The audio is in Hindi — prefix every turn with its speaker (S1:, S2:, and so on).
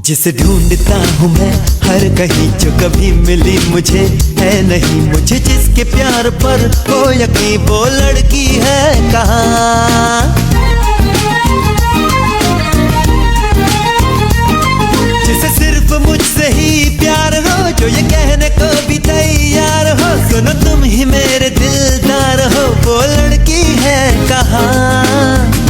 S1: जिसे ढूंढता हूँ मैं हर कहीं, जो कभी मिली मुझे है नहीं। मुझे जिसके प्यार पर हो यकीन, वो लड़की है कहाँ। जिसे सिर्फ मुझसे ही प्यार हो, जो ये कहने को भी तैयार हो, सुनो तुम ही मेरे दिलदार हो, वो लड़की है कहाँ।